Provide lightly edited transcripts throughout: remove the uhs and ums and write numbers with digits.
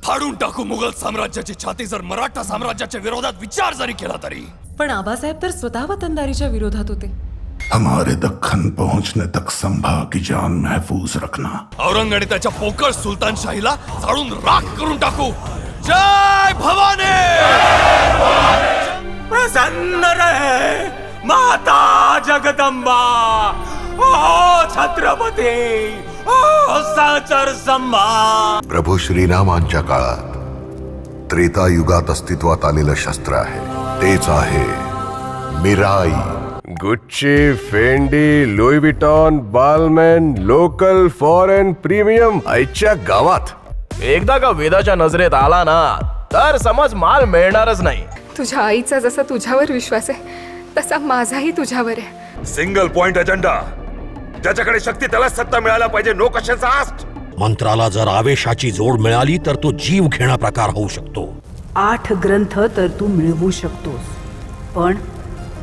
फाडून टाकू मुघल साम्राज्याची छाती जर मराठा साम्राज्याच्या विरोधात विचार जरी केला तरी। पण आबासाहेब तर स्वतः वतनदारीच्या विरोधात होते। हमारे दख्खन पहुंचने तक संभा की जान महफूज रखना। औरंग आणि त्याच्या पोकळ सुलतानशाहीला जाळून राख करून टाकू। जय भवानी। प्रसन्न रहे माता जगदंबा, ओ छत्रपती, ओ साचर संभा। प्रभू श्रीरामांच्या काळात त्रेतायुगात अस्तित्वात आलेलं शस्त्र आहे, तेच आहे मिराई। Gucci, Fendi, Louis Vuitton, Balmain, local, foreign, premium, आईच्या गावात एकदा का वेदाच्या नजरेत आला ना तर समज माल मिळणारच नाही। तुझ्या आईचा जसा तुझ्यावर विश्वास आहे तसा माझाही तुझ्यावर आहे। सिंगल पॉइंट अजेंडा, ज्याच्याकडे शक्ती त्याला सत्ता मिळायला पाहिजे। No questions asked. मंत्राला जर आवेशाची जोड मिळाली तर तो जीव घेणा प्रकार होऊ शकतो। 8 ग्रंथ तर तू मिळवू शकतोस, पण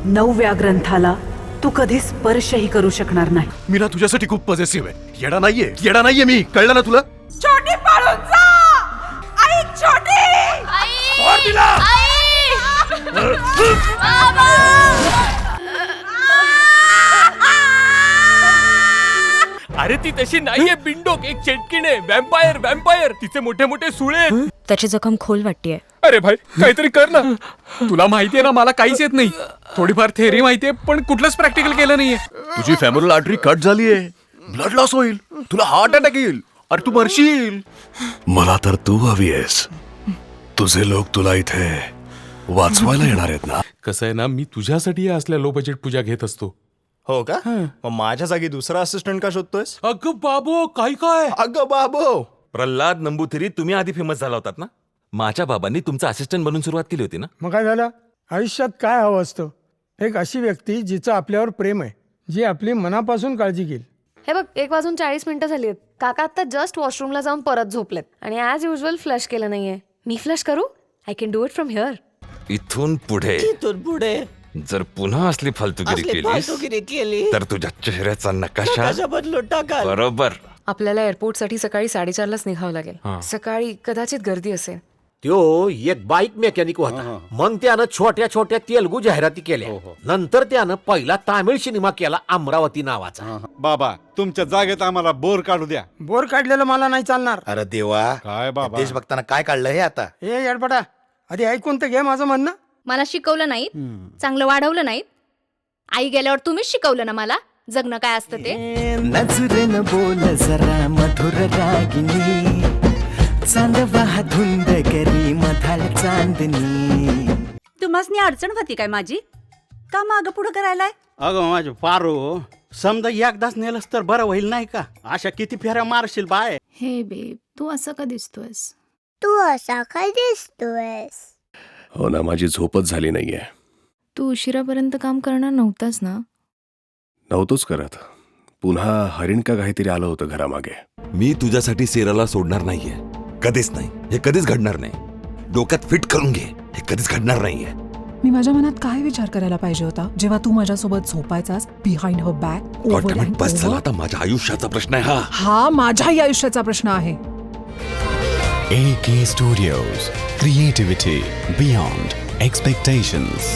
9व्या ग्रंथाला तू कधी स्पर्शही करू शकणार नाही। मी ना तुझ्यासाठी खूप पॉझिटिव्ह आहे। येडा नाहीये मी, कळलं ना तुला? छोटी पळून जा, आई छोटी, अरे ती तशी नाहीये बिंडोक, एक चेटकीण आहे, वॅम्पायर वॅम्पायर, तिचे मोठे मोठे सुळे आहेत। त्याची जखम खोल वाटतेय। अरे भाई काहीतरी कर ना। तुला माहितीये ना मला काहीच येत नाही। थोडीफार थेअरी माहितीये पण कुठलंच प्रॅक्टिकल केलं नाहीये। तुझी फेमोरल आर्टरी कट झालीये, ब्लड लॉस होईल, तुला हार्ट अटॅक येईल, अरे तू मरशील। मला तर तू हवी आहेस। तुझे लोक तुला इथे वाचवायला येणार आहेत ना? कसं आहे ना, मी तुझ्यासाठी असल्या लो बजेट पूजा घेत असतो। हो का? मग माझ्या जागी दुसरा असिस्टंट का शोधतोयस? अगं बाबो, काय अगं बाबो, प्रल्हाद नंबूथिरी तुम्ही आधी फेमस झाला होतात ना। माझ्या बाबांनी तुमचा असिस्टंट बनून सुरुवात केली होती ना। मग काय झालं? आयुष्यात काय हवं असतं? एक अशी व्यक्ती जिचं आपल्यावर प्रेम आहे, जी आपली मनापासून काळजी घेईल। हे बघ 1:40 झाली आहेत। काका आता जस्ट वॉशरूमला जाऊन परत झोपलेत आणि ॲज युजल फ्लश केलं नाहीये। मी फ्लश करू? I can do it from here. इथून पुढे जर पुन्हा असली फालतुगिरी केली तर तुझ्या चेहऱ्याचा नकाशा बदलून टाका। बरोबर। आपल्याला एअरपोर्टसाठी सकाळी 4:30लाच निघावं लागेल। सकाळी कदाचित गर्दी असेल। त्यो एक बाईक मेकॅनिक होता, मग त्यानं छोट्या छोट्या तेलगू जाहिराती केल्या। नंतर त्यानं पहिला तामिळ सिनेमा केला अमरावती नावाचा। बाबा तुमच्या जागेत आम्हाला बोर काढू द्या। बोर काढलेलं मला नाही चालणार। अरे देवा, काय बाबा, देशभक्तांना काय काढलं हे आता? ए येडपटा, आधी ऐकून तर घे माझं म्हणणं। मला शिकवलं नाहीत, चांगलं वाढवलं नाहीत। आई गेल्यावर तुम्हीच शिकवलं ना मला जगणं काय असतं ते। नजरेनं बोल जरा मधुर रागिनी, चांदवा धुंद करी मधाल चांदणी। तुम्हासनी अडचण होती काय माझी? का माग पुढं करायलाय? अगं माझे पारो, समजा एकदाच नेलंस तर बरं होईल नाही का? अशा किती फेऱ्या मारशील बाय? हे बेब, तू असं का दिसतोयस? हो ना, माझी झोपच झाली नाहीये। तू उशिरापर्यंत काम करणार नव्हतास ना? नव्हतोच करत, पुन्हा हरिण का काहीतरी आलं होतं घरामागे। मी तुझ्यासाठी सेराला सोडणार नाहीये, कधीच नाही। हे कधीच घडणार नाही। डोक्यात फिट करून घे, हे कधीच घडणार नाहीये। मी माझ्या मनात काय विचार करायला पाहिजे होता जेव्हा तू माझ्यासोबत झोपायचास बिहाइंड हर बॅक? बस झाला, आता माझ्या आयुष्याचा प्रश्न आहे हा माझ्याही आयुष्याचा प्रश्न आहे। AK Studios, creativity beyond expectations.